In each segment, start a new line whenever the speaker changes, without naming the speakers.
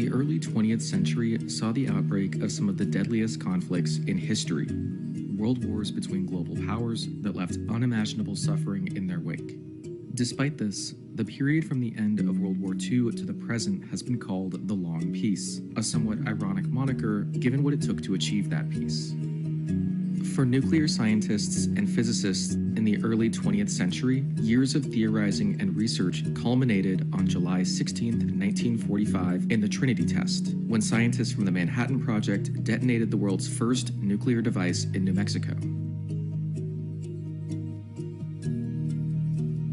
The early 20th century saw the outbreak of some of the deadliest conflicts in history, world wars between global powers that left unimaginable suffering in their wake. Despite this, the period from the end of World War II to the present has been called the Long Peace, a somewhat ironic moniker given what it took to achieve that peace. For nuclear scientists and physicists in the early 20th century, years of theorizing and research culminated on July 16, 1945, in the Trinity test, when scientists from the Manhattan Project detonated the world's first nuclear device in New Mexico.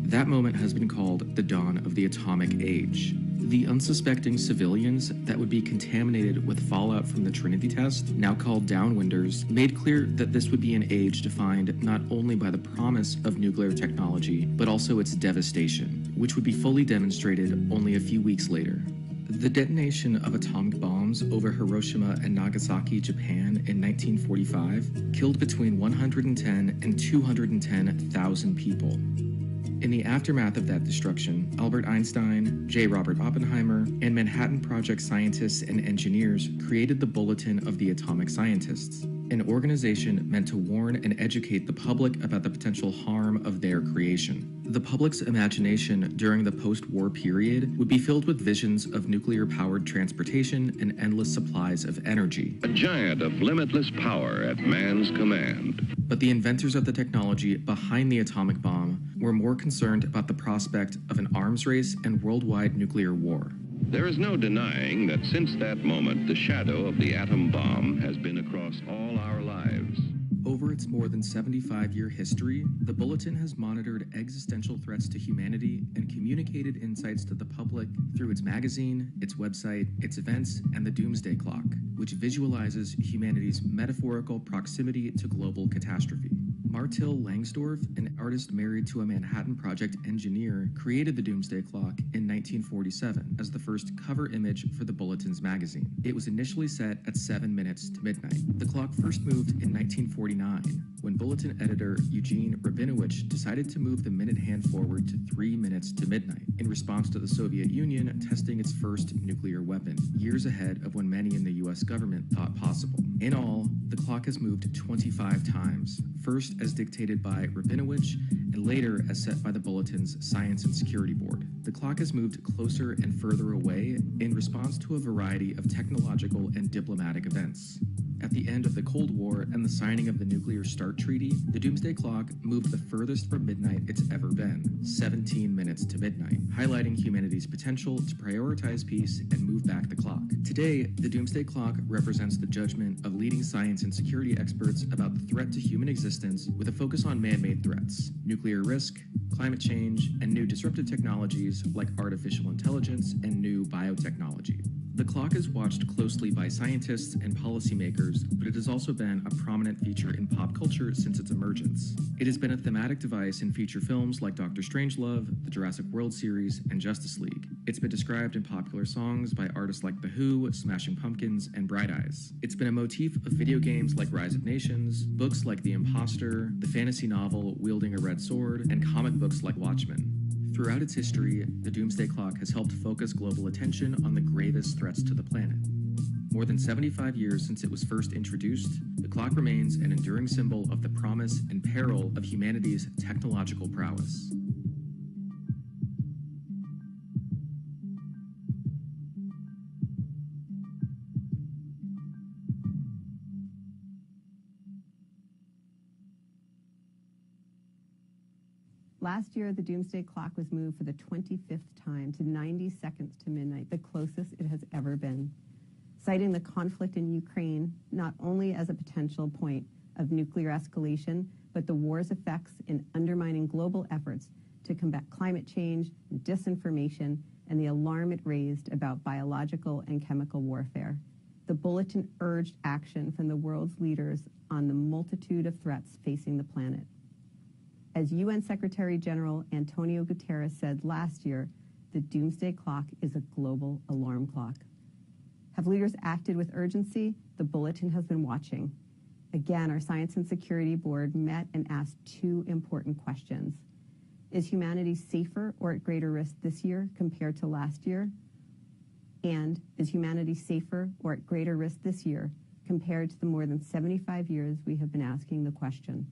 That moment has been called the dawn of the atomic age. The unsuspecting civilians that would be contaminated with fallout from the Trinity test, now called downwinders, made clear that this would be an age defined not only by the promise of nuclear technology, but also its devastation, which would be fully demonstrated only a few weeks later. The detonation of atomic bombs over Hiroshima and Nagasaki, Japan in 1945 killed between 110 and 210,000 people. In the aftermath of that destruction, Albert Einstein, J. Robert Oppenheimer, and Manhattan Project scientists and engineers created the Bulletin of the Atomic Scientists, an organization meant to warn and educate the public about the potential harm of their creation. The public's imagination during the post-war period would be filled with visions of nuclear-powered transportation and endless supplies of energy.
A giant of limitless power at man's command.
But the inventors of the technology behind the atomic bomb were more concerned about the prospect of an arms race and worldwide nuclear war.
There is no denying that since that moment, the shadow of the atom bomb has been across all our lives.
Over its more than 75-year history, the Bulletin has monitored existential threats to humanity and communicated insights to the public through its magazine, its website, its events, and the Doomsday Clock, which visualizes humanity's metaphorical proximity to global catastrophe. Martil Langsdorff, an artist married to a Manhattan Project engineer, created the Doomsday Clock in 1947 as the first cover image for the Bulletin's magazine. It was initially set at 7 minutes to midnight. The clock first moved in 1949, when Bulletin editor Eugene Rabinowitch decided to move the minute hand forward to 3 minutes to midnight, in response to the Soviet Union testing its first nuclear weapon, years ahead of when many in the US government thought possible. In all, the clock has moved 25 times, first as dictated by Rabinowitch, and later as set by the Bulletin's Science and Security Board. The clock has moved closer and further away in response to a variety of technological and diplomatic events. At the end of the Cold War and the signing of the Nuclear START Treaty, the Doomsday Clock moved the furthest from midnight it's ever been, 17 minutes to midnight, highlighting humanity's potential to prioritize peace and move back the clock. Today, the Doomsday Clock represents the judgment of leading science and security experts about the threat to human existence with a focus on man-made threats, nuclear risk, climate change, and new disruptive technologies like artificial intelligence and new biotechnology. The clock is watched closely by scientists and policymakers, but it has also been a prominent feature in pop culture since its emergence. It has been a thematic device in feature films like Dr. Strangelove, the Jurassic World series, and Justice League. It's been described in popular songs by artists like The Who, Smashing Pumpkins, and Bright Eyes. It's been a motif of video games like Rise of Nations, books like The Imposter, the fantasy novel Wielding a Red Sword, and comic books like Watchmen. Throughout its history, the Doomsday Clock has helped focus global attention on the gravest threats to the planet. More than 75 years since it was first introduced, the clock remains an enduring symbol of the promise and peril of humanity's technological prowess.
Last year, the Doomsday Clock was moved for the 25th time to 90 seconds to midnight, the closest it has ever been, citing the conflict in Ukraine not only as a potential point of nuclear escalation, but the war's effects in undermining global efforts to combat climate change, disinformation, and the alarm it raised about biological and chemical warfare. The Bulletin urged action from the world's leaders on the multitude of threats facing the planet. As UN Secretary General Antonio Guterres said last year, the Doomsday Clock is a global alarm clock. Have leaders acted with urgency? The Bulletin has been watching. Again, our Science and Security Board met and asked two important questions. Is humanity safer or at greater risk this year compared to last year? And is humanity safer or at greater risk this year compared to the more than 75 years we have been asking the question?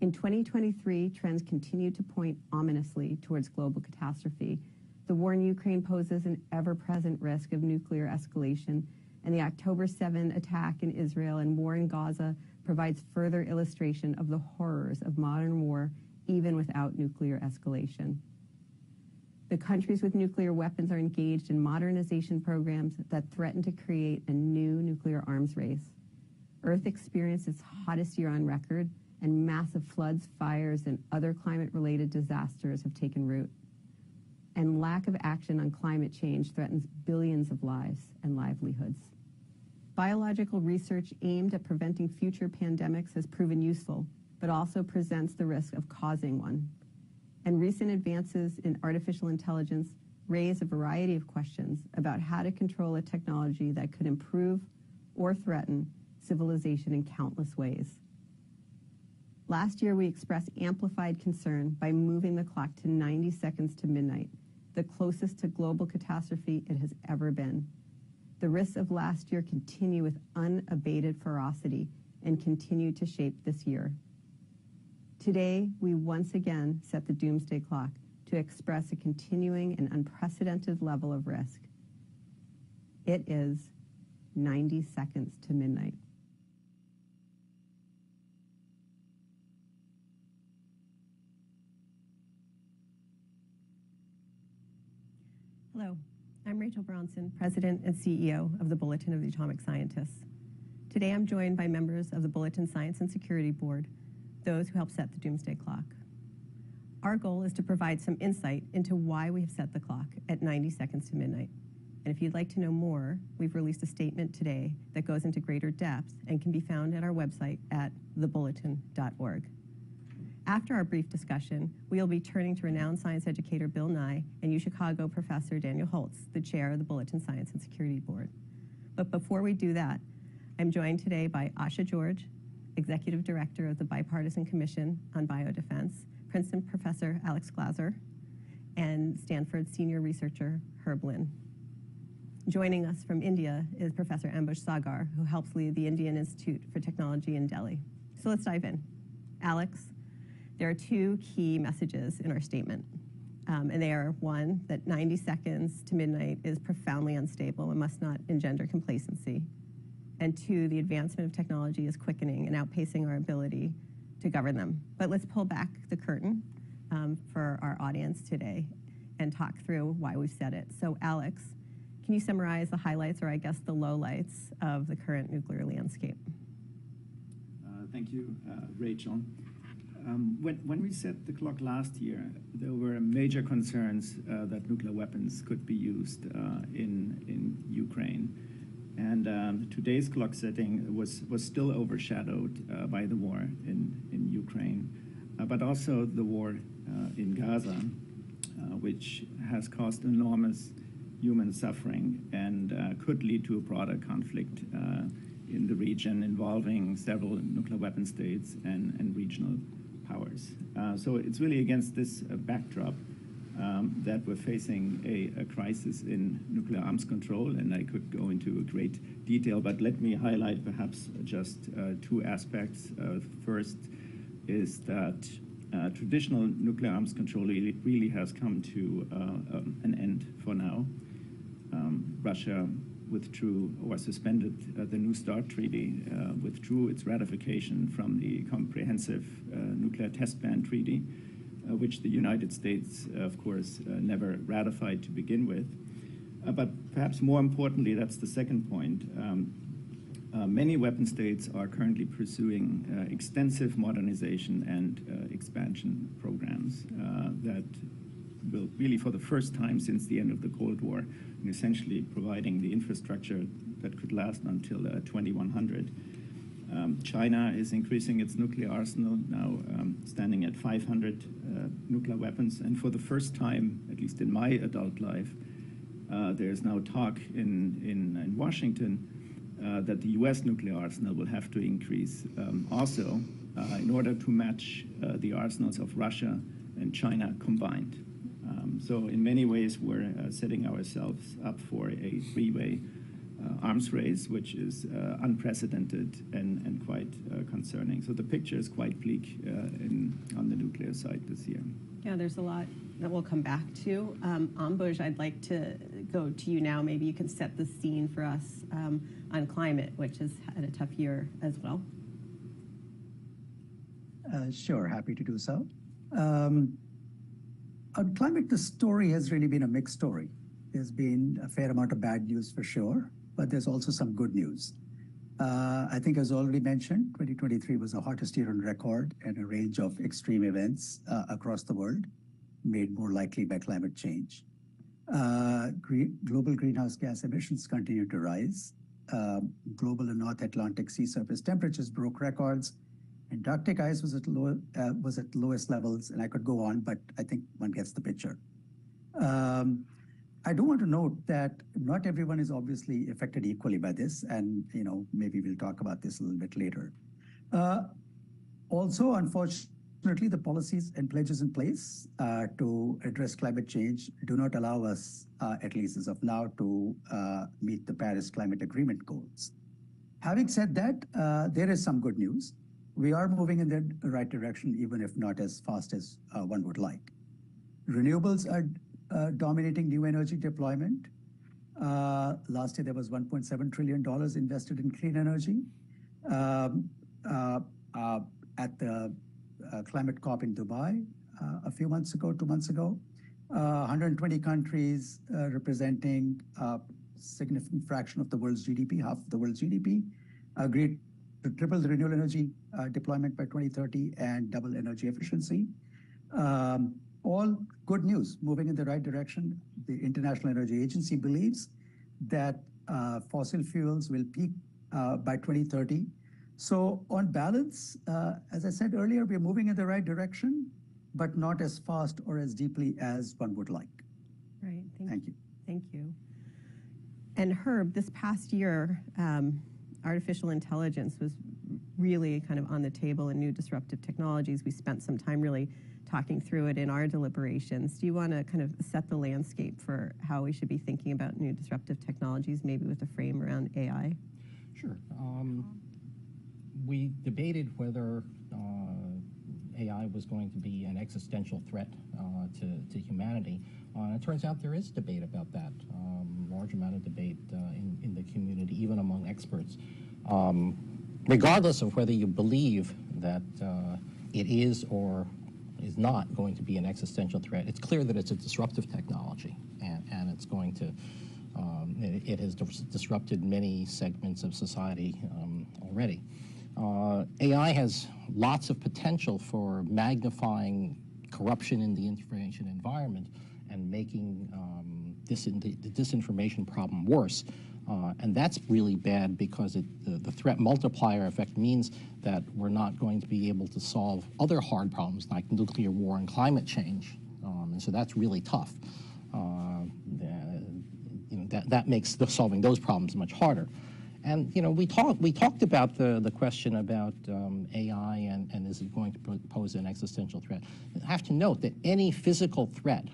In 2023, trends continue to point ominously towards global catastrophe. The war in Ukraine poses an ever-present risk of nuclear escalation, and the October 7 attack in Israel and war in Gaza provides further illustration of the horrors of modern war, even without nuclear escalation. The countries with nuclear weapons are engaged in modernization programs that threaten to create a new nuclear arms race. Earth experienced its hottest year on record, and massive floods, fires, and other climate-related disasters have taken root. And lack of action on climate change threatens billions of lives and livelihoods. Biological research aimed at preventing future pandemics has proven useful, but also presents the risk of causing one. And recent advances in artificial intelligence raise a variety of questions about how to control a technology that could improve or threaten civilization in countless ways. Last year, we expressed amplified concern by moving the clock to 90 seconds to midnight, the closest to global catastrophe it has ever been. The risks of last year continue with unabated ferocity and continue to shape this year. Today, we once again set the doomsday clock to express a continuing and unprecedented level of risk. It is 90 seconds to midnight. Hello, I'm Rachel Bronson, President and CEO of the Bulletin of the Atomic Scientists. Today I'm joined by members of the Bulletin Science and Security Board, those who help set the doomsday clock. Our goal is to provide some insight into why we have set the clock at 90 seconds to midnight. And if you'd like to know more, we've released a statement today that goes into greater depth and can be found at our website at thebulletin.org. After our brief discussion, we will be turning to renowned science educator Bill Nye and UChicago professor Daniel Holtz, the chair of the Bulletin Science and Security Board. But before we do that, I'm joined today by Asha George, executive director of the Bipartisan Commission on Biodefense, Princeton professor Alex Glaser, and Stanford senior researcher Herb Lin. Joining us from India is Professor Ambush Sagar, who helps lead the Indian Institute for Technology in Delhi. So let's dive in. Alex, there are two key messages in our statement, and they are, one, that 90 seconds to midnight is profoundly unstable and must not engender complacency, and two, the advancement of technology is quickening and outpacing our ability to govern them. But let's pull back the curtain for our audience today and talk through why we've said it. So Alex, can you summarize the highlights, or I guess the lowlights, of the current nuclear landscape?
Thank you, Rachel. When we set the clock last year, there were major concerns that nuclear weapons could be used in Ukraine. And today's clock setting was still overshadowed by the war in Ukraine, but also the war in Gaza, which has caused enormous human suffering and could lead to a broader conflict in the region involving several nuclear weapon states and regional powers. So it's really against this backdrop that we're facing a crisis in nuclear arms control, and I could go into great detail, but let me highlight perhaps just two aspects. First is that traditional nuclear arms control really has come to an end for now. Russia withdrew or suspended the New START Treaty, withdrew its ratification from the Comprehensive Nuclear Test Ban Treaty, which the United States, of course, never ratified to begin with. But perhaps more importantly, that's the second point, many weapon states are currently pursuing extensive modernization and expansion programs that will really, for the first time since the end of the Cold War, essentially providing the infrastructure that could last until 2100. China is increasing its nuclear arsenal, now standing at 500 nuclear weapons. And for the first time, at least in my adult life, there's now talk in Washington that the US nuclear arsenal will have to increase also in order to match the arsenals of Russia and China combined. So in many ways, we're setting ourselves up for a three-way arms race, which is unprecedented and quite concerning. So the picture is quite bleak on the nuclear side this year.
Yeah, there's a lot that we'll come back to. Ambuj, I'd like to go to you now. Maybe you can set the scene for us on climate, which has had a tough year as well.
Sure, happy to do so. On climate, the story has really been a mixed story. There's been a fair amount of bad news for sure, but there's also some good news. I think as already mentioned, 2023 was the hottest year on record, and a range of extreme events across the world made more likely by climate change. Global greenhouse gas emissions continue to rise. Global and North Atlantic sea surface temperatures broke records. Antarctic ice was at lowest levels, and I could go on, but I think one gets the picture. I do want to note that not everyone is obviously affected equally by this, and maybe we'll talk about this a little bit later. Also, unfortunately, the policies and pledges in place to address climate change do not allow us, at least as of now, to meet the Paris Climate Agreement goals. Having said that, there is some good news. We are moving in the right direction, even if not as fast as one would like. Renewables are dominating new energy deployment. Last year, there was $1.7 trillion invested in clean energy. At the Climate COP in Dubai a few months ago, 2 months ago, 120 countries representing a significant fraction of the world's GDP, half of the world's GDP, agreed to triple the renewable energy deployment by 2030 and double energy efficiency. All good news, moving in the right direction. The International Energy Agency believes that fossil fuels will peak by 2030. So on balance, as I said earlier, we're moving in the right direction, but not as fast or as deeply as one would like.
Right.
Thank you.
Thank you. And Herb, this past year, artificial intelligence was really kind of on the table in new disruptive technologies. We spent some time really talking through it in our deliberations. Do you want to kind of set the landscape for how we should be thinking about new disruptive technologies, maybe with a frame around AI?
Sure. We debated whether AI was going to be an existential threat to humanity. It turns out there is debate about that, large amount of debate in the community, even among experts. Regardless of whether you believe that it is or is not going to be an existential threat, it's clear that it's a disruptive technology, and it's going to, it has disrupted many segments of society already. AI has lots of potential for magnifying corruption in the information environment and making the disinformation problem worse. And that's really bad because the threat multiplier effect means that we're not going to be able to solve other hard problems like nuclear war and climate change. And so that's really tough. That makes solving those problems much harder. And we talked about the question about AI and is it going to pose an existential threat. I have to note that any physical threat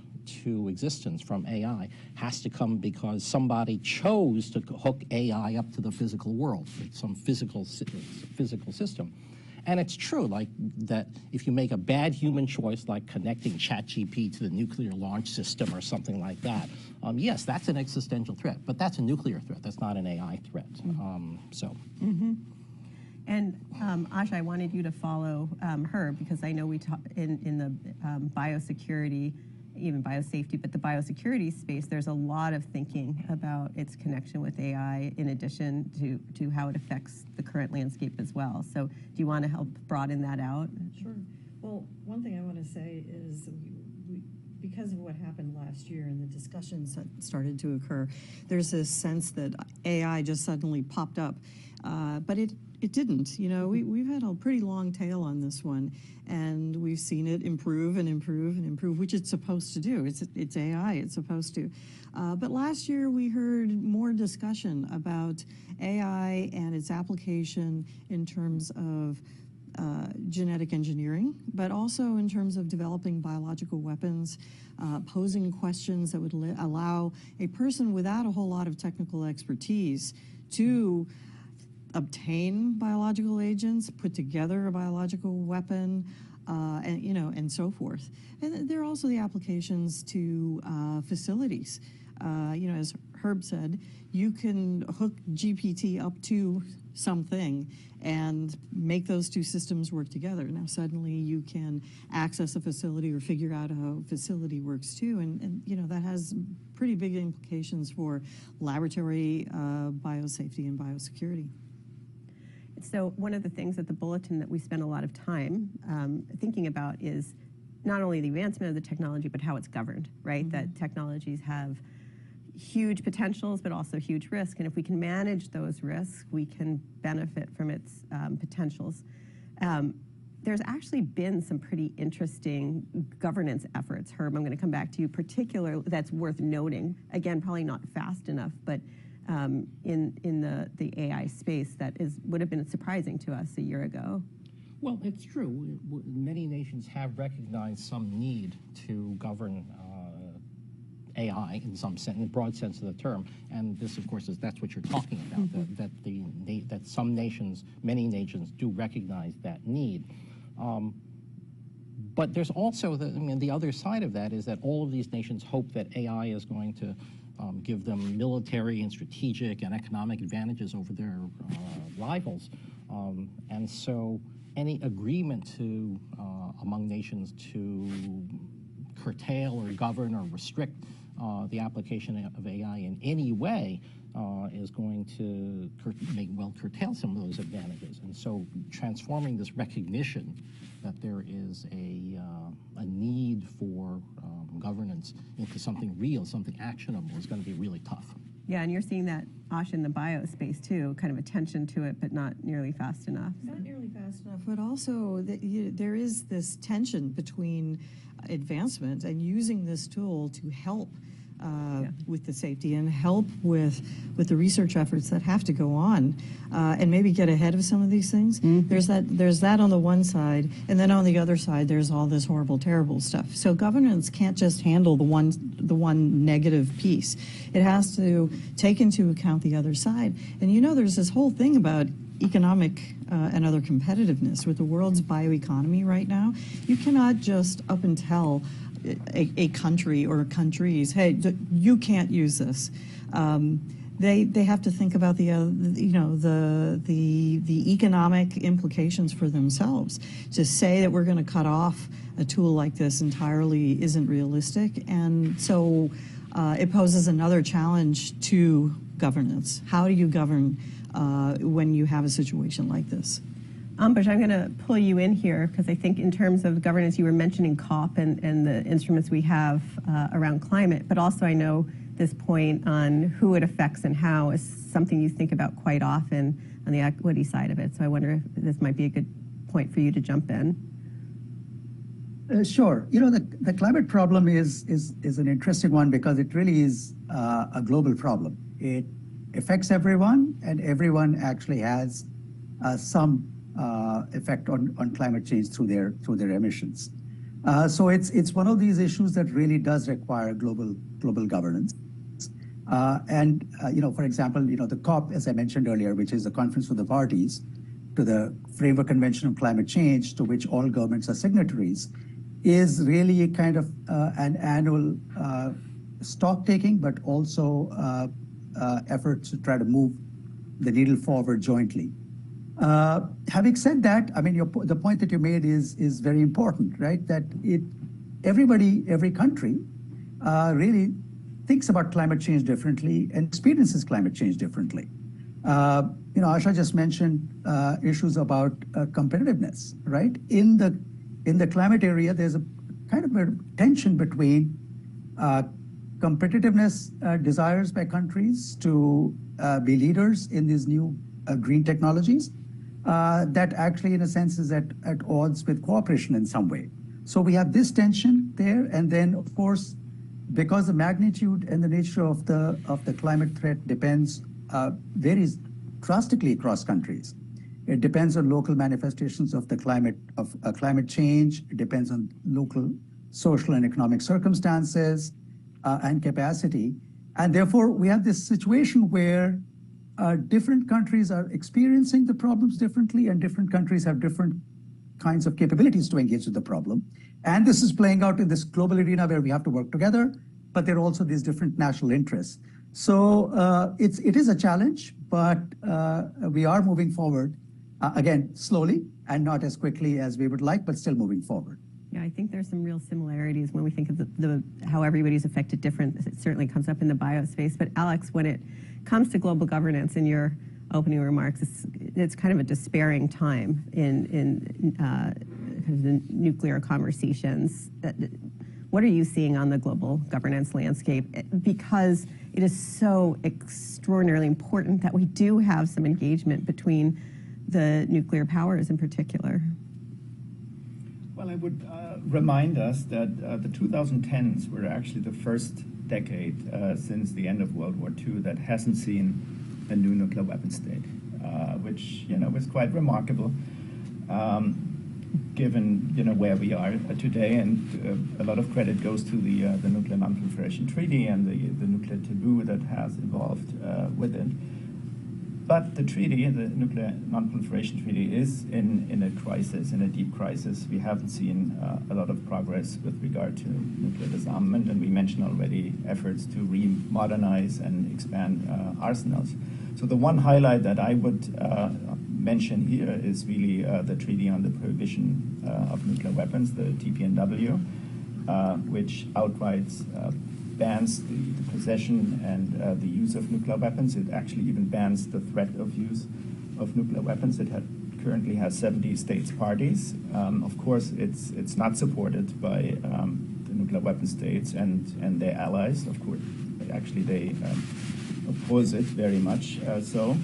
to existence from AI has to come because somebody chose to hook AI up to the physical world, some physical system. And it's true, like that if you make a bad human choice, like connecting ChatGPT to the nuclear launch system or something like that, yes, that's an existential threat, but that's a nuclear threat. That's not an AI threat.
And Asha, I wanted you to follow her because I know we talk in the biosecurity, even biosafety, but the biosecurity space, there's a lot of thinking about its connection with AI in addition to how it affects the current landscape as well. So do you want to help broaden that out?
Sure. Well, one thing I want to say is because of what happened last year and the discussions that started to occur, there's this sense that AI just suddenly popped up. But it didn't. We've had a pretty long tail on this one, and we've seen it improve and improve and improve, which it's supposed to do. It's AI. It's supposed to. But last year we heard more discussion about AI and its application in terms of genetic engineering, but also in terms of developing biological weapons, posing questions that would allow a person without a whole lot of technical expertise to obtain biological agents, put together a biological weapon, and so forth. And there are also the applications to facilities. As Herb said, you can hook GPT up to something and make those two systems work together. Now suddenly you can access a facility or figure out how a facility works too, and that has pretty big implications for laboratory biosafety and biosecurity.
So one of the things at the Bulletin that we spend a lot of time thinking about is not only the advancement of the technology, but how it's governed, right? Mm-hmm. That technologies have huge potentials, but also huge risk. And if we can manage those risks, we can benefit from its potentials. There's actually been some pretty interesting governance efforts. Herb, I'm going to come back to you, particularly that's worth noting. Again, probably not fast enough, but in the AI space that would have been surprising to us a year ago.
Well, it's true. Many nations have recognized some need to govern AI in some sense, in the broad sense of the term, and this, of course, that's what you're talking about. Mm-hmm. that some nations, many nations, do recognize that need. But there's also the other side of that is that all of these nations hope that AI is going to give them military and strategic and economic advantages over their rivals, and so any agreement to among nations to curtail or govern or restrict the application of AI in any way is going to curtail some of those advantages. And so transforming this recognition that there is a need for governance into something real, something actionable, is going to be really tough.
Yeah, and you're seeing that, Ash, in the bio space too, kind of attention to it, but not nearly fast enough.
Not nearly fast enough, but also there is this tension between advancement and using this tool to help with the safety and help with the research efforts that have to go on, and maybe get ahead of some of these things. Mm-hmm. There's that on the one side, and then on the other side, there's all this horrible, terrible stuff. So governance can't just handle the one negative piece. It has to take into account the other side. And there's this whole thing about economic and other competitiveness with the world's bioeconomy right now. You cannot just up and tell a country or countries, hey, you can't use this. They have to think about the economic implications for themselves. To say that we're going to cut off a tool like this entirely isn't realistic, and so it poses another challenge to governance. How do you govern when you have a situation like this?
Ambush, I'm going to pull you in here because I think in terms of governance, you were mentioning COP and the instruments we have around climate, but also I know this point on who it affects and how is something you think about quite often on the equity side of it. So I wonder if this might be a good point for you to jump in.
Sure. The climate problem is an interesting one because it really is a global problem. It affects everyone, and everyone actually has some effect on climate change through their emissions. So it's one of these issues that really does require global governance. For example, the COP, as I mentioned earlier, which is the Conference of the Parties to the Framework Convention on Climate Change, to which all governments are signatories, is really a kind of an annual stock taking, but also effort to try to move the needle forward jointly. Having said that, the point that you made is very important, right? That every country really thinks about climate change differently and experiences climate change differently. Asha just mentioned issues about competitiveness, right? In the climate area, there's a kind of a tension between competitiveness desires by countries to be leaders in these new green technologies that actually, in a sense, is at odds with cooperation in some way. So we have this tension there, and then, of course, because the magnitude and the nature of the climate threat varies drastically across countries. It depends on local manifestations of the climate change. It depends on local social and economic circumstances and capacity. And therefore, we have this situation where different countries are experiencing the problems differently, and different countries have different kinds of capabilities to engage with the problem. And this is playing out in this global arena where we have to work together, but there are also these different national interests. So it is a challenge, but we are moving forward, again, slowly and not as quickly as we would like, but still moving forward.
Yeah, I think there's some real similarities when we think of how everybody's affected different. It certainly comes up in the biospace. But Alex, when it comes to global governance, in your opening remarks, it's kind of a despairing time in kind of the nuclear conversations. What are you seeing on the global governance landscape? Because it is so extraordinarily important that we do have some engagement between the nuclear powers in particular.
Well, I would remind us that the 2010s were actually the first decade since the end of World War II that hasn't seen a new nuclear weapon state, which was quite remarkable, given where we are today. And a lot of credit goes to the Nuclear Non-Proliferation Treaty and the nuclear taboo that has evolved with it. But the treaty, the Nuclear Non-Proliferation Treaty, is in a crisis, in a deep crisis. We haven't seen a lot of progress with regard to nuclear disarmament, and we mentioned already efforts to re-modernize and expand arsenals. So the one highlight that I would mention here is really the Treaty on the Prohibition of Nuclear Weapons, the TPNW, which outright bans the possession and the use of nuclear weapons. It actually even bans the threat of use of nuclear weapons. It currently has 70 states parties. Of course, it's not supported by the nuclear weapon states and their allies. Of course, actually they oppose it very much so.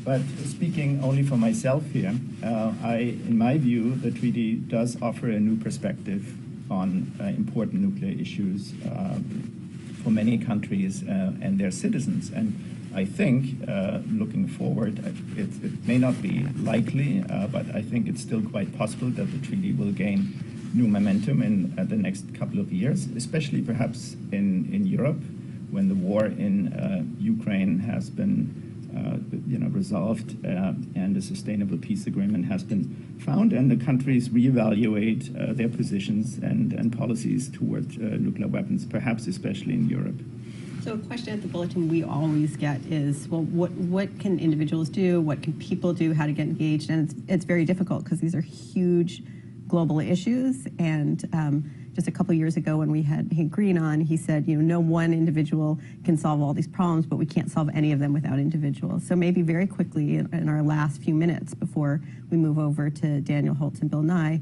But speaking only for myself here, in my view, the treaty does offer a new perspective on important nuclear issues for many countries and their citizens. And I think, looking forward, it may not be likely, but I think it's still quite possible that the treaty will gain new momentum in the next couple of years, especially perhaps in Europe, when the war in Ukraine has been resolved and a sustainable peace agreement has been found, and the countries reevaluate their positions and policies toward nuclear weapons, perhaps especially in Europe.
So a question at the Bulletin we always get is, well, what can individuals do? What can people do? How to get engaged? And it's very difficult because these are huge global issues. And just a couple years ago when we had Hank Green on, he said, no one individual can solve all these problems, but we can't solve any of them without individuals. So maybe very quickly in our last few minutes before we move over to Daniel Holtz and Bill Nye,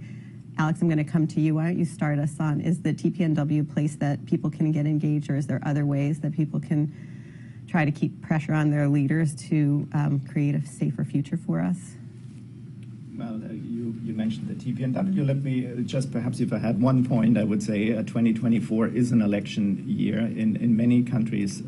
Alex, I'm going to come to you. Why don't you start us on, is the TPNW a place that people can get engaged, or is there other ways that people can try to keep pressure on their leaders to create a safer future for us?
Well, you mentioned the TPNW. Let me just, perhaps if I had one point, I would say 2024 is an election year in many countries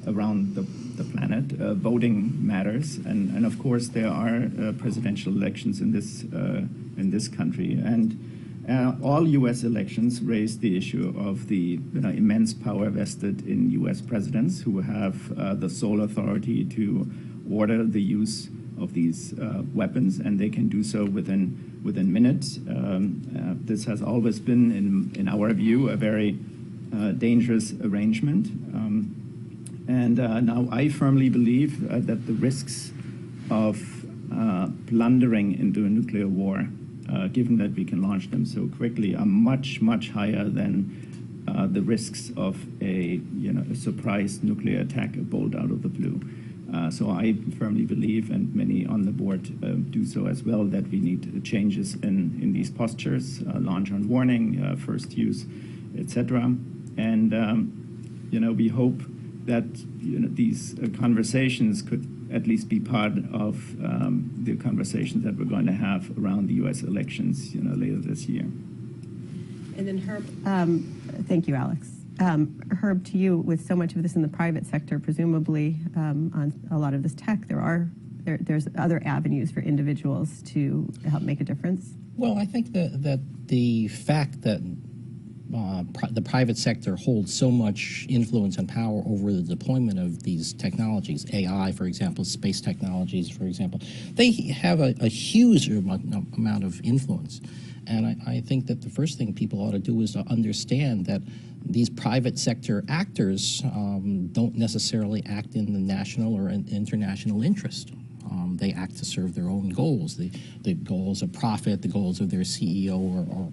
around the planet. Voting matters, and of course there are presidential elections in this country, and all U.S. elections raise the issue of the immense power vested in U.S. presidents, who have the sole authority to order the use of these weapons, and they can do so within minutes. This has always been, in our view, a very dangerous arrangement. And now I firmly believe that the risks of blundering into a nuclear war, given that we can launch them so quickly, are much, much higher than the risks of a surprise nuclear attack, a bolt out of the blue. So I firmly believe, and many on the board do so as well, that we need changes in these postures, launch on warning, first use, etc. And we hope that these conversations could at least be part of the conversations that we're going to have around the U.S. elections, later this year.
And then Herb, thank you, Alex. Herb, to you, with so much of this in the private sector, presumably on a lot of this tech, there are there's other avenues for individuals to help make a difference?
Well, I think that the fact that the private sector holds so much influence and power over the deployment of these technologies, AI, for example, space technologies, for example, they have a huge amount of influence. And I think that the first thing people ought to do is to understand that these private sector actors don't necessarily act in the national or international interest. They act to serve their own goals, the goals of profit, the goals of their CEO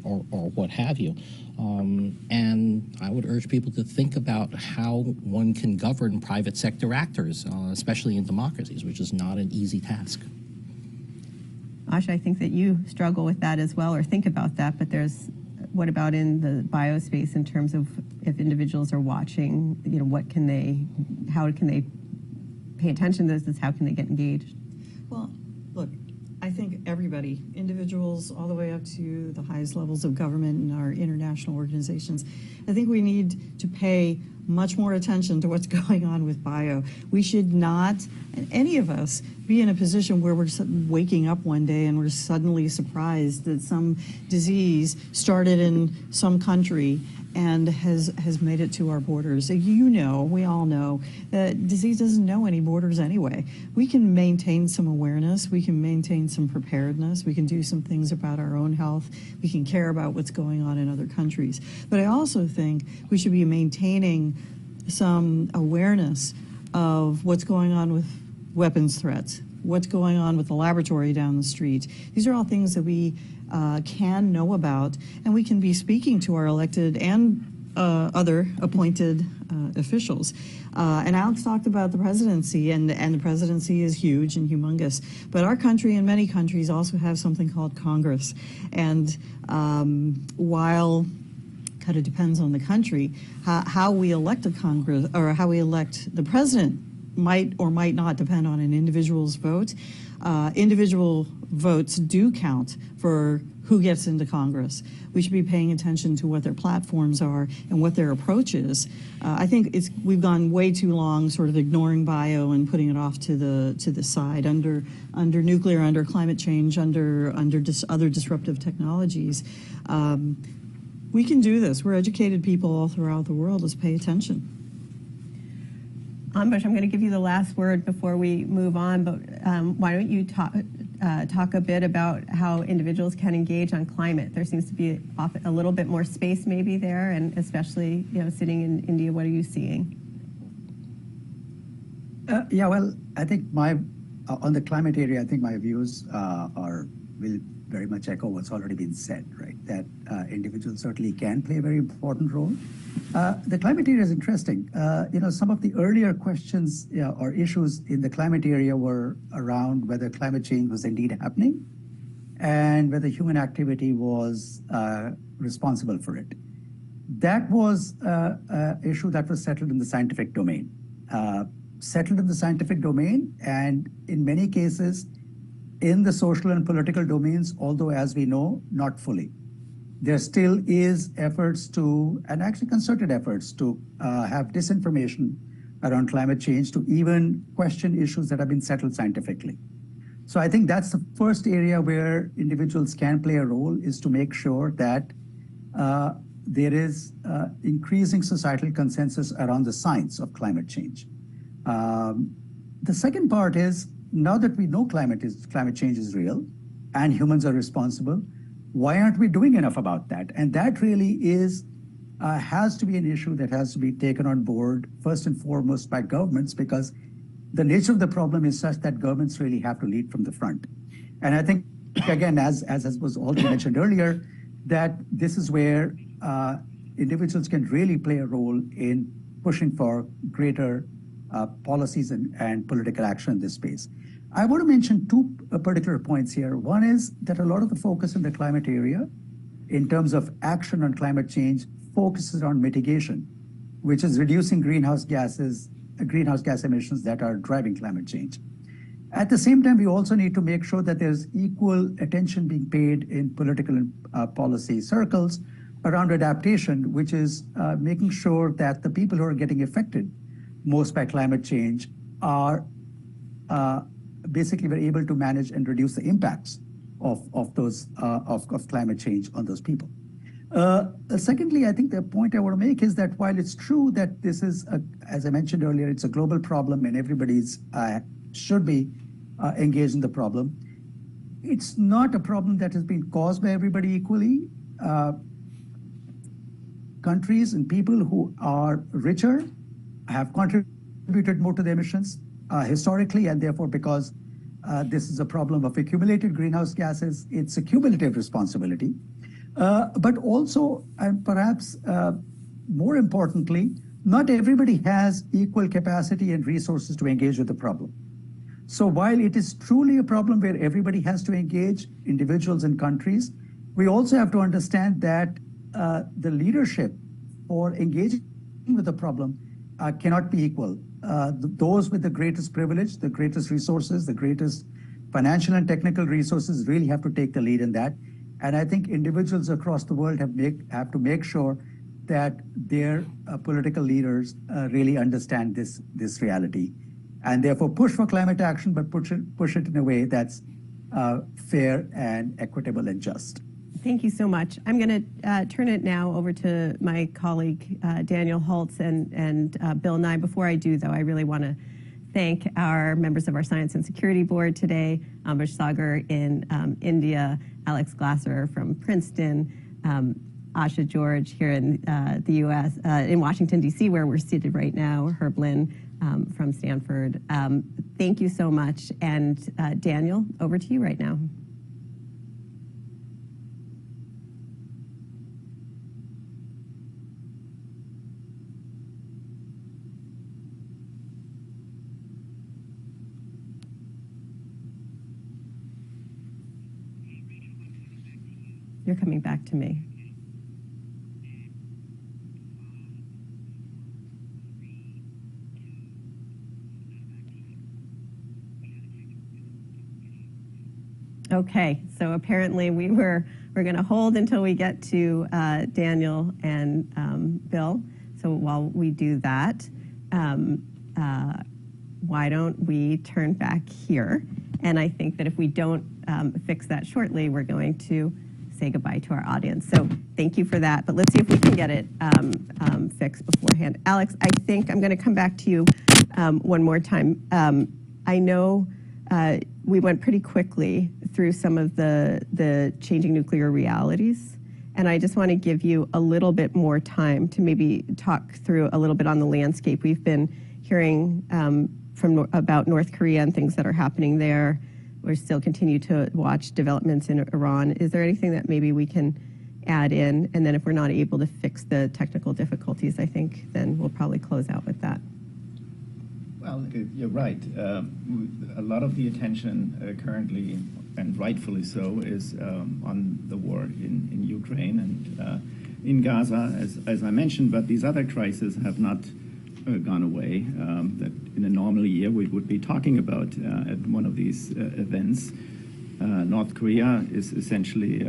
or what have you. And I would urge people to think about how one can govern private sector actors, especially in democracies, which is not an easy task.
Asha, I think that you struggle with that as well, or think about that, but what about in the biospace in terms of if individuals are watching, how can they pay attention to this, how can they get engaged?
Well, look, I think everybody, individuals all the way up to the highest levels of government and our international organizations, I think we need to pay much more attention to what's going on with bio. We should not, any of us, be in a position where we're waking up one day and we're suddenly surprised that some disease started in some country and has made it to our borders. We all know that disease doesn't know any borders anyway. We can maintain some awareness, we can maintain some preparedness, we can do some things about our own health, we can care about what's going on in other countries. But I also think we should be maintaining some awareness of what's going on with weapons threats, what's going on with the laboratory down the street. These are all things that we can know about, and we can be speaking to our elected and other appointed officials. And Alex talked about the presidency, and the presidency is huge and humongous. But our country and many countries also have something called Congress. And while kind of depends on the country, how we elect a Congress or how we elect the president might or might not depend on an individual's vote. Individual votes do count for who gets into Congress. We should be paying attention to what their platforms are and what their approach is. I think we've gone way too long sort of ignoring bio and putting it off to the side under nuclear, under climate change, under other disruptive technologies. We can do this. We're educated people all throughout the world. Let's pay attention.
Ambush, I'm going to give you the last word before we move on, but why don't you talk a bit about how individuals can engage on climate? There seems to be a little bit more space maybe there, and especially sitting in India, what are you seeing?
Well, I think on the climate area, I think my views will very much echo what's already been said, right? That individuals certainly can play a very important role. The climate area is interesting. Some of the earlier questions or issues in the climate area were around whether climate change was indeed happening and whether human activity was responsible for it. That was an issue that was settled in the scientific domain. And in many cases, in the social and political domains, although as we know, not fully. There still is efforts and actually concerted efforts to have disinformation around climate change, to even question issues that have been settled scientifically. So I think that's the first area where individuals can play a role, is to make sure that there is increasing societal consensus around the science of climate change. The second part is, now that we know climate change is real and humans are responsible, why aren't we doing enough about that? And that really has to be an issue that has to be taken on board first and foremost by governments, because the nature of the problem is such that governments really have to lead from the front. And I think, again, as was already mentioned earlier, that this is where individuals can really play a role in pushing for greater policies and political action in this space. I want to mention two particular points here. One is that a lot of the focus in the climate area, in terms of action on climate change, focuses on mitigation, which is reducing greenhouse gas emissions that are driving climate change. At the same time, we also need to make sure that there's equal attention being paid in political and policy circles around adaptation, which is making sure that the people who are getting affected most by climate change are basically we're able to manage and reduce the impacts of those of climate change on those people. Secondly, I think the point I want to make is that while it's true that this is, as I mentioned earlier, it's a global problem and everybody's should be engaged in the problem, it's not a problem that has been caused by everybody equally. Countries and people who are richer have contributed more to the emissions historically, and therefore because this is a problem of accumulated greenhouse gases, it's a cumulative responsibility. But also, and perhaps more importantly, not everybody has equal capacity and resources to engage with the problem. So while it is truly a problem where everybody has to engage, individuals and countries, we also have to understand that the leadership for engaging with the problem cannot be equal. Those with the greatest privilege, the greatest resources, the greatest financial and technical resources really have to take the lead in that. And I think individuals across the world have to make sure that their political leaders really understand this reality, and therefore push for climate action, but push it in a way that's fair and equitable and just.
Thank you so much. I'm going to turn it now over to my colleague Daniel Holtz and Bill Nye. Before I do, though, I really want to thank our members of our Science and Security Board today, Ambrish Sagar in India, Alex Glasser from Princeton, Asha George here in the U.S., in Washington, D.C., where we're seated right now, Herb Lynn from Stanford. Thank you so much. And Daniel, over to you right now. You're coming back to me. Okay, so apparently we're going to hold until we get to Daniel and Bill. So while we do that, why don't we turn back here? And I think that if we don't fix that shortly, we're going to say goodbye to our audience. So thank you for that, but let's see if we can get it fixed beforehand. Alex, I think I'm going to come back to you one more time. I know we went pretty quickly through some of the changing nuclear realities, and I just want to give you a little bit more time to maybe talk through a little bit on the landscape. We've been hearing about North Korea and things that are happening there. We still continue to watch developments in Iran. Is there anything that maybe we can add in? And then if we're not able to fix the technical difficulties, I think then we'll probably close out with that.
Well, you're right. A lot of the attention currently, and rightfully so, is on the war in Ukraine and in Gaza, as I mentioned, but these other crises have not gone away, that in a normal year we would be talking about at one of these events. North Korea is essentially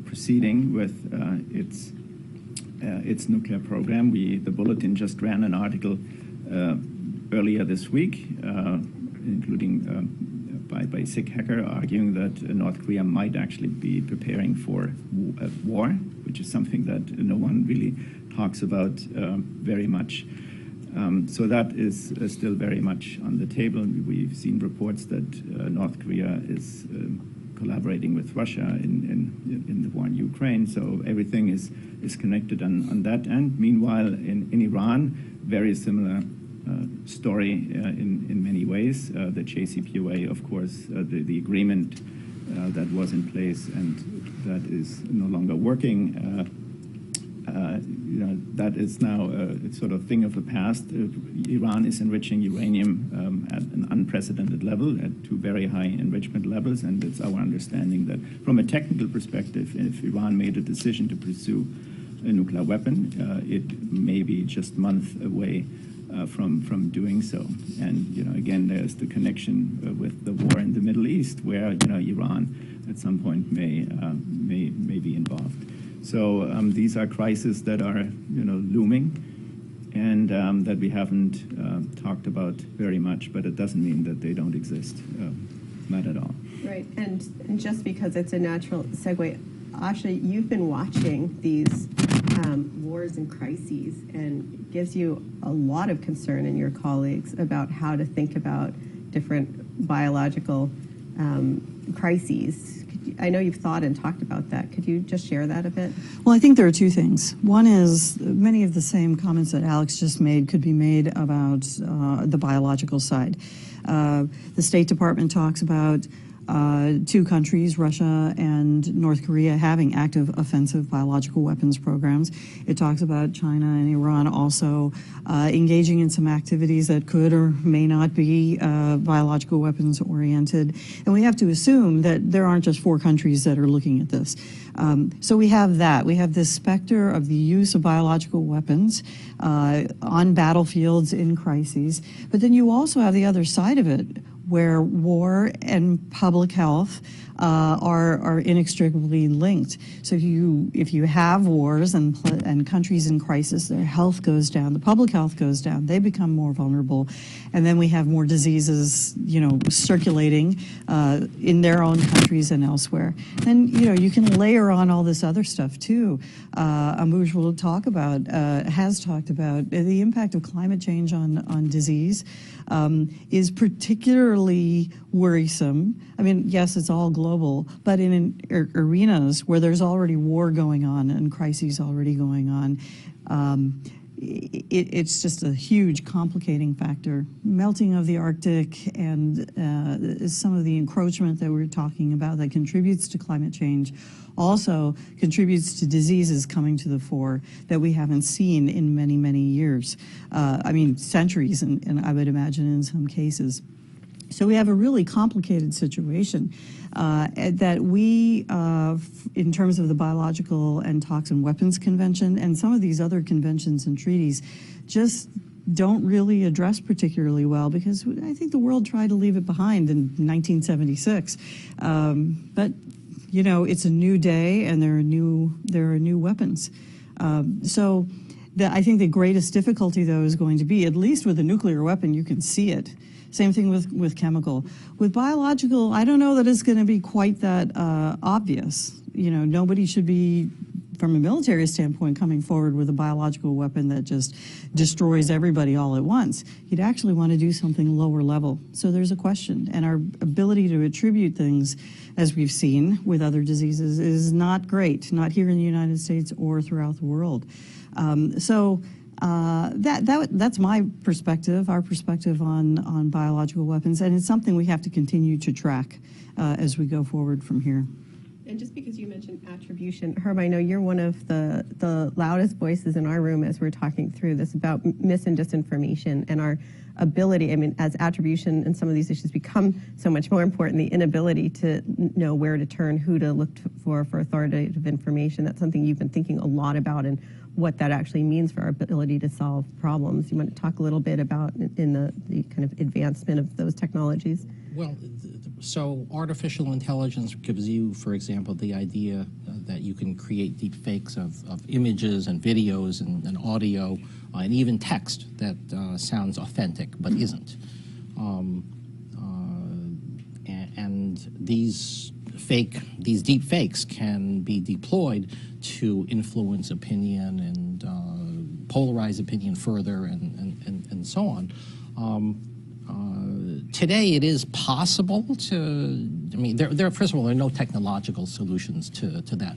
proceeding with its nuclear program. The Bulletin just ran an article earlier this week, including by Sikh hacker, arguing that North Korea might actually be preparing for a war, which is something that no one really talks about very much. So that is still very much on the table. We've seen reports that North Korea is collaborating with Russia in the war in Ukraine. So everything is connected on that end. Meanwhile, in Iran, very similar story in many ways. The JCPOA, of course, the agreement that was in place and that is no longer working. That is now a sort of thing of the past. Iran is enriching uranium at an unprecedented level, to very high enrichment levels, and it's our understanding that from a technical perspective, if Iran made a decision to pursue a nuclear weapon, it may be just months away from doing so. And again, there's the connection with the war in the Middle East, where Iran at some point may be involved. So these are crises that are looming. and that we haven't talked about very much, but it doesn't mean that they don't exist, not at all.
Right, and just because it's a natural segue, Asha, you've been watching these wars and crises, and it gives you a lot of concern in your colleagues about how to think about different biological crises. I know you've thought and talked about that. Could you just share that a bit?
Well, I think there are two things. One is many of the same comments that Alex just made could be made about the biological side. The State Department talks about two countries, Russia and North Korea, having active offensive biological weapons programs. It talks about China and Iran also engaging in some activities that could or may not be biological weapons oriented. And we have to assume that there aren't just four countries that are looking at this. So we have that. We have this specter of the use of biological weapons on battlefields in crises. But then you also have the other side of it, where war and public health are inextricably linked. So if you have wars and countries in crisis, their health goes down, the public health goes down, they become more vulnerable, and then we have more diseases, circulating in their own countries and elsewhere. And you can layer on all this other stuff too. Ambuj has talked about the impact of climate change on disease. Is particularly worrisome. I mean, yes, it's all global, but in arenas where there's already war going on and crises already going on, it's just a huge complicating factor. Melting of the Arctic and some of the encroachment that we're talking about that contributes to climate change also contributes to diseases coming to the fore that we haven't seen in many, many years. Centuries, and I would imagine in some cases. So we have a really complicated situation that we, in terms of the Biological and Toxin Weapons Convention and some of these other conventions and treaties, just don't really address particularly well, because I think the world tried to leave it behind in 1976. But it's a new day, and there are new weapons. I think the greatest difficulty, though, is going to be, at least with a nuclear weapon, you can see it. Same thing with chemical. With biological, I don't know that it's going to be quite that obvious. Nobody should be, from a military standpoint, coming forward with a biological weapon that just destroys everybody all at once. You'd actually want to do something lower level. So there's a question. And our ability to attribute things, as we've seen with other diseases, is not great, not here in the United States or throughout the world. That's my perspective, our perspective on biological weapons, and it's something we have to continue to track as we go forward from here.
And just because you mentioned attribution, Herb, I know you're one of the loudest voices in our room as we're talking through this about mis and disinformation and our ability, as attribution and some of these issues become so much more important, the inability to know where to turn, who to look for authoritative information. That's something you've been thinking a lot about, and what that actually means for our ability to solve problems. You want to talk a little bit about in the kind of advancement of those technologies?
Well, so artificial intelligence gives you, for example, the idea that you can create deep fakes of images and videos and audio and even text that sounds authentic but isn't. And these deep fakes can be deployed to influence opinion and polarize opinion further and so on. Today, it is possible to, first of all, there are no technological solutions to that.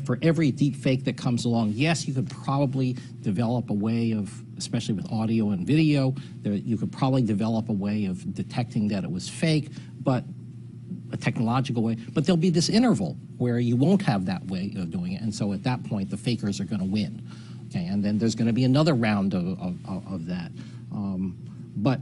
For every deep fake that comes along, yes, you could probably develop a way of, especially with audio and video, you could probably develop a way of detecting that it was fake, but a technological way, but there'll be this interval where you won't have that way of doing it, and so at that point, the fakers are going to win. Okay, and then there's going to be another round of that. But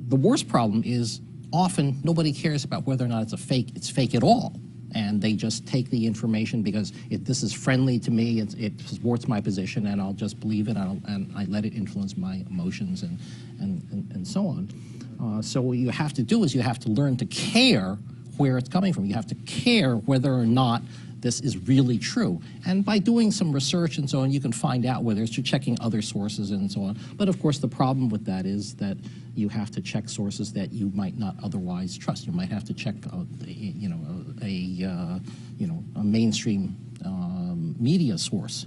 the worst problem is often nobody cares about whether or not it's fake at all, and they just take the information because this is friendly to me, it supports my position, and I'll just believe it, and I let it influence my emotions and so on. So what you have to do is you have to learn to care where it's coming from. You have to care whether or not this is really true. And by doing some research and so on, you can find out whether it's checking other sources and so on. But of course, the problem with that is that you have to check sources that you might not otherwise trust. You might have to check, a mainstream media source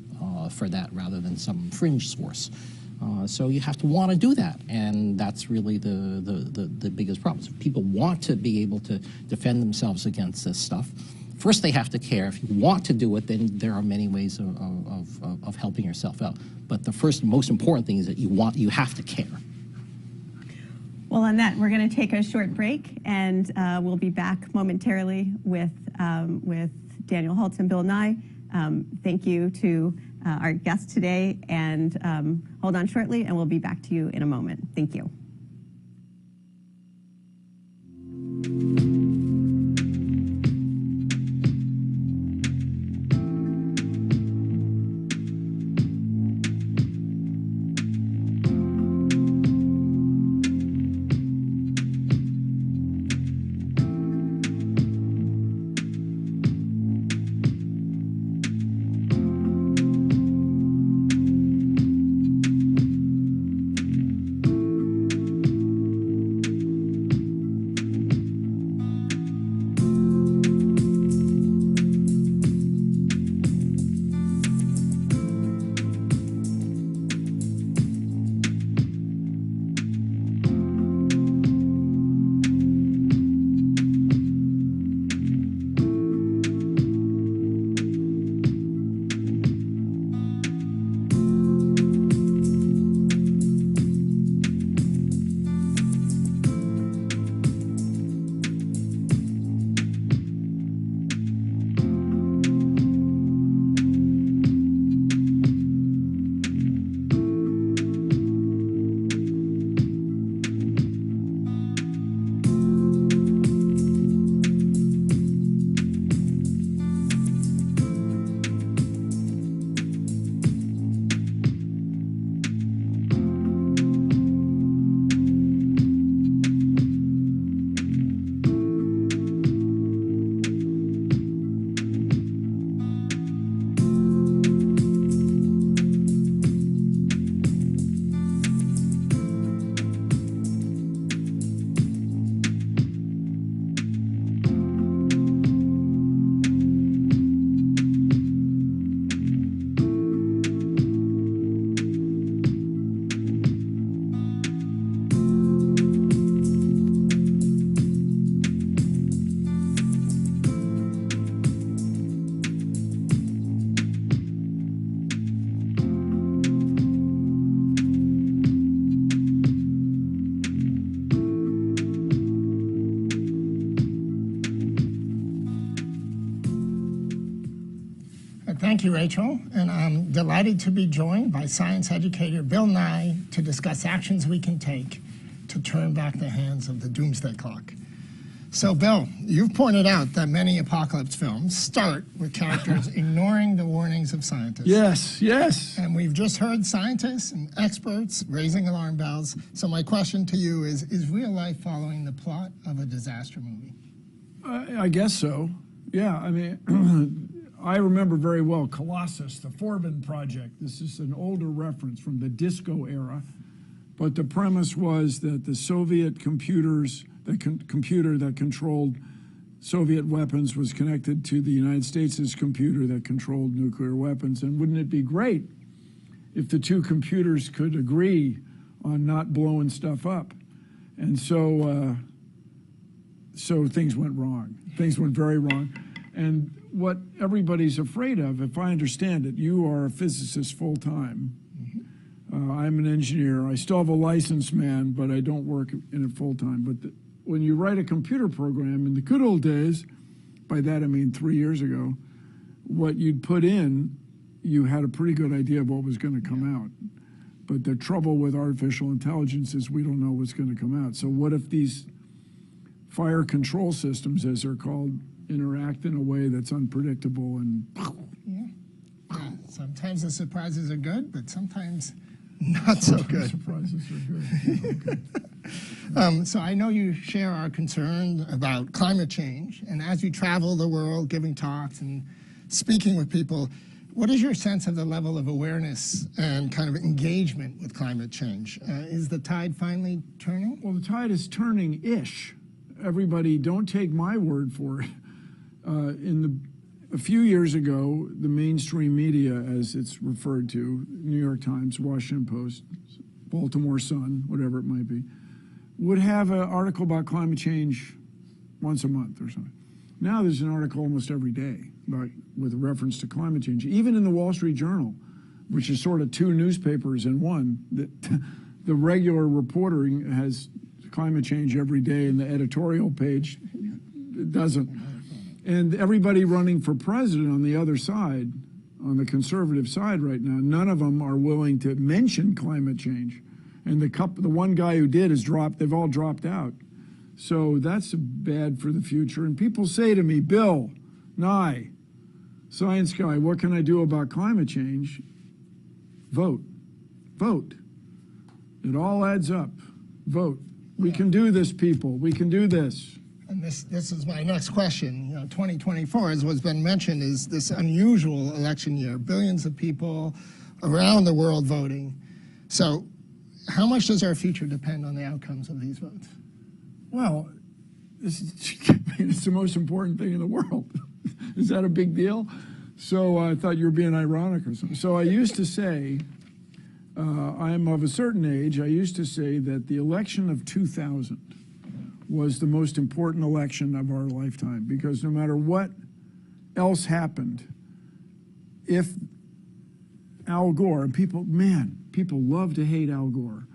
for that rather than some fringe source. So you have to want to do that, and that's really the biggest problem. If people want to be able to defend themselves against this stuff, first they have to care. If you want to do it, then there are many ways of helping yourself out. But the first, most important thing is that you have to care.
Well, on that, we're going to take a short break, and we'll be back momentarily with Daniel Holtz and Bill Nye. Thank you to our guests today, and hold on shortly, and we'll be back to you in a moment. Thank you.
Thank you, Rachel, and I'm delighted to be joined by science educator Bill Nye to discuss actions we can take to turn back the hands of the Doomsday Clock. So, Bill, you've pointed out that many apocalypse films start with characters ignoring the warnings of scientists.
Yes, yes.
And we've just heard scientists and experts raising alarm bells. So my question to you is real life following the plot of a disaster movie?
I guess so. Yeah, I mean, I remember very well Colossus, the Forbin Project. This is an older reference from the disco era. But the premise was that the Soviet computers, the computer that controlled Soviet weapons was connected to the United States' computer that controlled nuclear weapons. And wouldn't it be great if the two computers could agree on not blowing stuff up? And so things went wrong. Things went very wrong. And what everybody's afraid of, if I understand it, you are a physicist full-time. I'm an engineer. I still have a license, man, but I don't work in it full-time. But when you write a computer program in the good old days, by that I mean 3 years ago, what you'd put in, you had a pretty good idea of what was going to come out. But the trouble with artificial intelligence is we don't know what's going to come out. So what if these fire control systems, as they're called, interact in a way that's unpredictable and...
Yeah. Sometimes the surprises are good, but sometimes not so good.
Surprises are good. Okay.
So I know you share our concern about climate change, and as you travel the world giving talks and speaking with people, what is your sense of the level of awareness and kind of engagement with climate change? Is the tide finally turning?
Well, the tide is turning-ish. Everybody, don't take my word for it. A few years ago, the mainstream media, as it's referred to, New York Times, Washington Post, Baltimore Sun, whatever it might be, would have an article about climate change once a month or something. Now there's an article almost every day with reference to climate change. Even in the Wall Street Journal, which is sort of two newspapers in one, the regular reporting has climate change every day, and the editorial page doesn't. And everybody running for president on the other side, on the conservative side right now, none of them are willing to mention climate change. And the one guy who did has dropped, they've all dropped out. So that's bad for the future. And people say to me, Bill Nye, science guy, what can I do about climate change? Vote. Vote. It all adds up. Vote. We can do this, people. We can do this.
And this is my next question. 2024, as what's been mentioned, is this unusual election year. Billions of people around the world voting. So how much does our future depend on the outcomes of these votes?
Well, it's the most important thing in the world. Is that a big deal? So I thought you were being ironic or something. So I used to say, I'm of a certain age, I used to say that the election of 2000 was the most important election of our lifetime, because no matter what else happened, if Al Gore, and people love to hate Al Gore,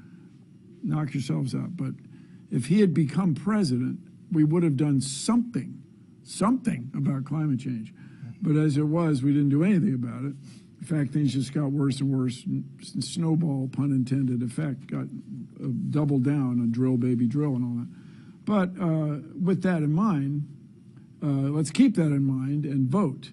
knock yourselves out, but if he had become president, we would have done something about climate change. But as it was, we didn't do anything about it. In fact, things just got worse and worse. Snowball, pun intended, effect got doubled down on drill, baby, drill and all that. But with that in mind, let's keep that in mind and vote.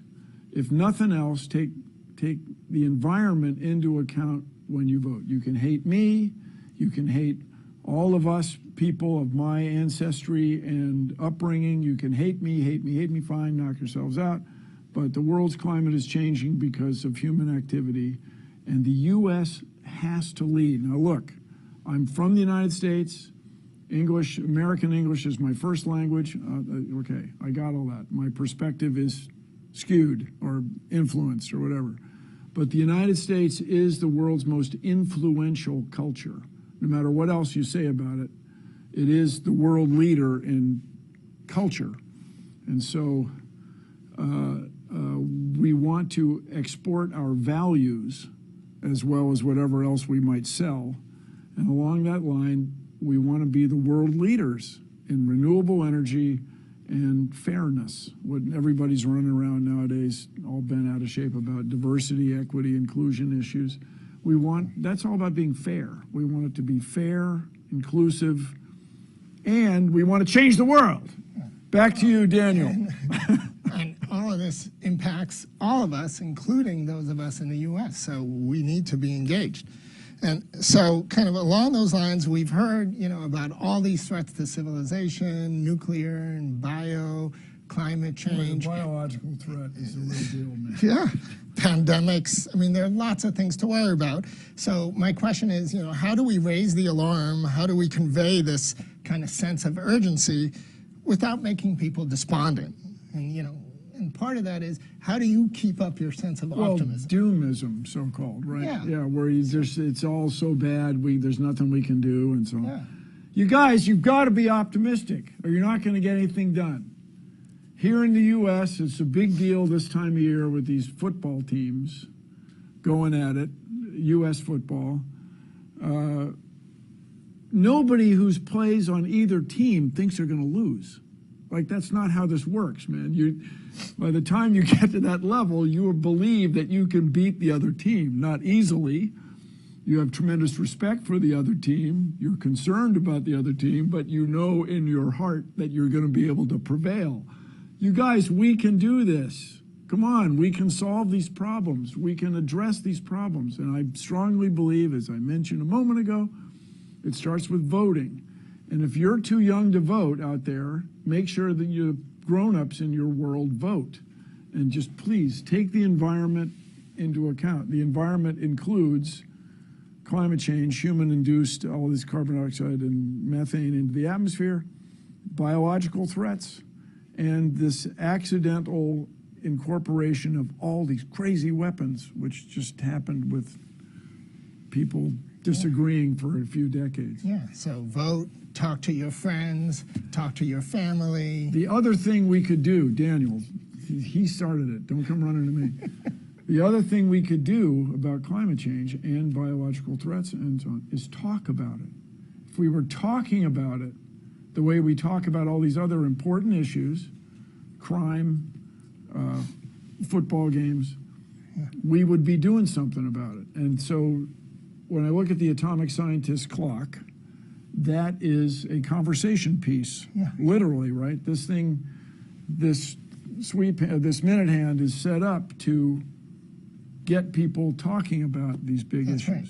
If nothing else, take the environment into account when you vote. You can hate me, you can hate all of us people of my ancestry and upbringing. You can hate me, fine, knock yourselves out. But the world's climate is changing because of human activity, and the U.S. has to lead. Now look, I'm from the United States. American English is my first language. Okay, I got all that. My perspective is skewed or influenced or whatever. But the United States is the world's most influential culture. No matter what else you say about it, it is the world leader in culture. And so we want to export our values as well as whatever else we might sell. And along that line, we want to be the world leaders in renewable energy and fairness. What everybody's running around nowadays, all bent out of shape about diversity, equity, inclusion issues. That's all about being fair. We want it to be fair, inclusive, and we want to change the world. Back to you, Daniel.
And all of this impacts all of us, including those of us in the U.S., so we need to be engaged. And so kind of along those lines, we've heard, about all these threats to civilization, nuclear and bio, climate change.
The biological threat is a real deal, man.
Yeah, pandemics. I mean, there are lots of things to worry about. So my question is, how do we raise the alarm? How do we convey this kind of sense of urgency without making people despondent? And part of that is, how do you keep up your sense of optimism?
Doomism, so-called, right?
Yeah.
Where it's all so bad, there's nothing we can do, and so on. Yeah. You guys, you've got to be optimistic, or you're not going to get anything done. Here in the U.S., it's a big deal this time of year with these football teams going at it, U.S. football. Nobody who plays on either team thinks they're going to lose. Like, that's not how this works, man. By the time you get to that level, you believe that you can beat the other team, not easily. You have tremendous respect for the other team. You're concerned about the other team, but you know in your heart that you're going to be able to prevail. You guys, we can do this. Come on, we can solve these problems. We can address these problems. And I strongly believe, as I mentioned a moment ago, it starts with voting. And if you're too young to vote out there, make sure that your grown-ups in your world vote. and just please take the environment into account. The environment includes climate change, human-induced, all this carbon dioxide and methane into the atmosphere, biological threats, and this accidental incorporation of all these crazy weapons, which just happened with people disagreeing for a few decades.
Yeah, so vote, talk to your friends, talk to your family.
The other thing we could do, Daniel, he started it, don't come running to me. The other thing we could do about climate change and biological threats and so on is talk about it. If we were talking about it the way we talk about all these other important issues, crime, football games, we would be doing something about it. And so when I look at the Atomic Scientists clock, that is a conversation piece, literally, right? This thing, this minute hand is set up to get people talking about these big issues.
Right.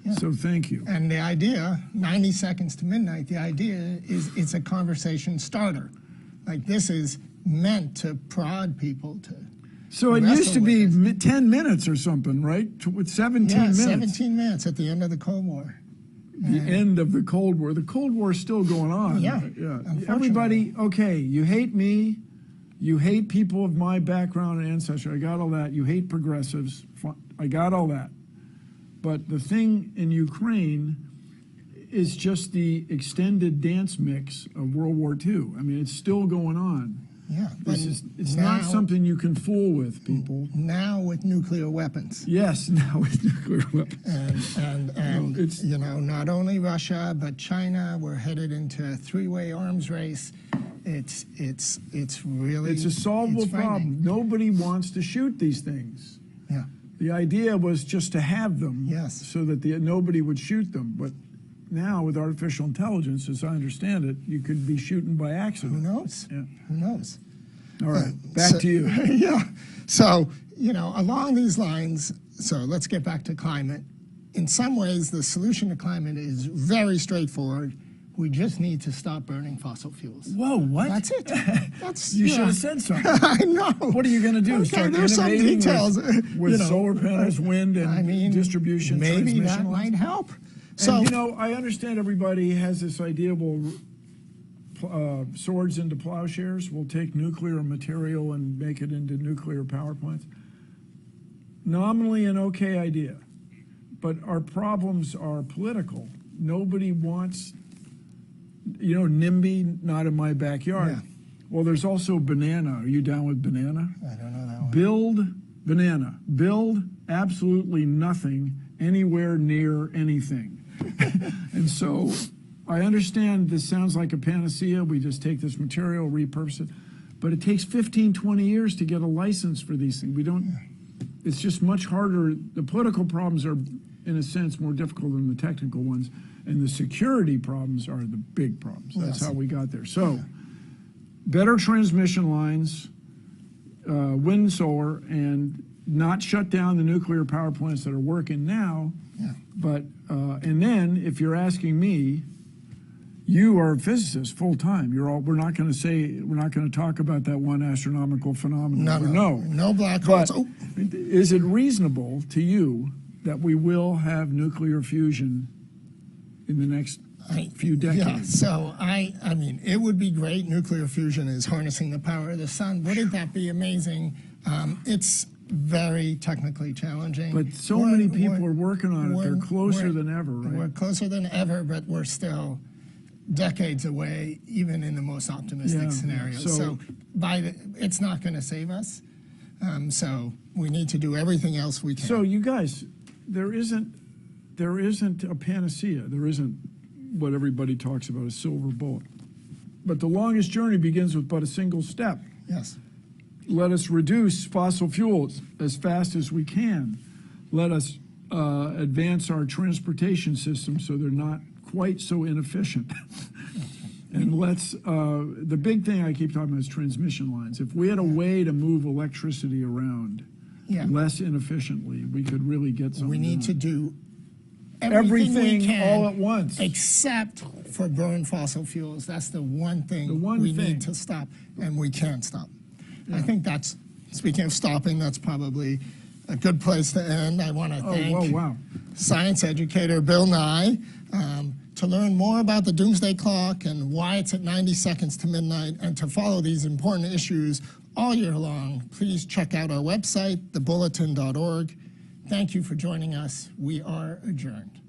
Yeah.
So thank you.
And the idea, 90 seconds to midnight, the idea is it's a conversation starter. Like this is meant to prod people to.
So it used to be 10 minutes or something, right? With 17 minutes.
17 minutes at the end of the Cold War.
The end of the Cold War. The Cold War is still going on.
Yeah.
Everybody, okay, you hate me. You hate people of my background and ancestry. I got all that. You hate progressives. I got all that. But the thing in Ukraine is just the extended dance mix of World War II. I mean, it's still going on.
Yeah.
It's not something you can fool with, people.
Now with nuclear weapons.
Yes, now with nuclear weapons.
And you know, not only Russia, but China, we're headed into a three-way arms race. It's really...
It's a solvable problem. Nobody wants to shoot these things.
Yeah.
The idea was just to have them, so that nobody would shoot them. But now with artificial intelligence, as I understand it, you could be shooting by accident.
Who knows?
Yeah.
Who knows?
All right, back to you.
Yeah. So, you know, along these lines, so let's get back to climate. In some ways, the solution to climate is very straightforward. We just need to stop burning fossil fuels.
Whoa, what?
That's it. That's,
you should have said something.
I know.
What are you going to do?
Okay,
Start
there's some
innovating
details.
with solar panels, wind, and distribution,
maybe
transmission
that might help.
So, and, you know, I understand everybody has this idea, well, swords into plowshares. We'll take nuclear material and make it into nuclear power plants. Nominally an okay idea, but our problems are political. Nobody wants, you know, NIMBY, not in my backyard.
Yeah.
Well, there's also banana. Are you down with banana?
I don't know that one.
Build absolutely nothing anywhere near anything. And so I understand this sounds like a panacea. We just take this material, repurpose it. But it takes 15, 20 years to get a license for these things. We don't, it's just much harder. The political problems are, in a sense, more difficult than the technical ones. And the security problems are the big problems. That's how we got there. So better transmission lines, wind, solar, and not shut down the nuclear power plants that are working now. But, and then if you're asking me, you are a physicist full time. We're not going to talk about that one astronomical phenomenon.
No black holes.
But is it reasonable to you that we will have nuclear fusion in the next few decades?
Yeah, so I mean, it would be great. Nuclear fusion is harnessing the power of the sun. Wouldn't that be amazing? It's very technically challenging.
But so many people are working on it. They're closer than ever, right?
We're closer than ever, but we're still decades away, even in the most optimistic scenarios. So it's not going to save us. So we need to do everything else we can.
So you guys, there isn't a panacea. There isn't what everybody talks about, a silver bullet. But the longest journey begins with but a single step.
Yes.
Let us reduce fossil fuels as fast as we can. Let us advance our transportation system so they're not quite so inefficient. And the big thing I keep talking about is transmission lines. If we had a way to move electricity around less inefficiently, we could really get something.
We need to do
everything
we can,
all at once.
Except for burn fossil fuels. That's the one thing we need to stop, and we can't stop. I think that's speaking of stopping, that's probably a good place to end. I want to thank science educator Bill Nye. To learn more about the Doomsday Clock and why it's at 90 seconds to midnight, and to follow these important issues all year long, please check out our website, thebulletin.org. Thank you for joining us. We are adjourned.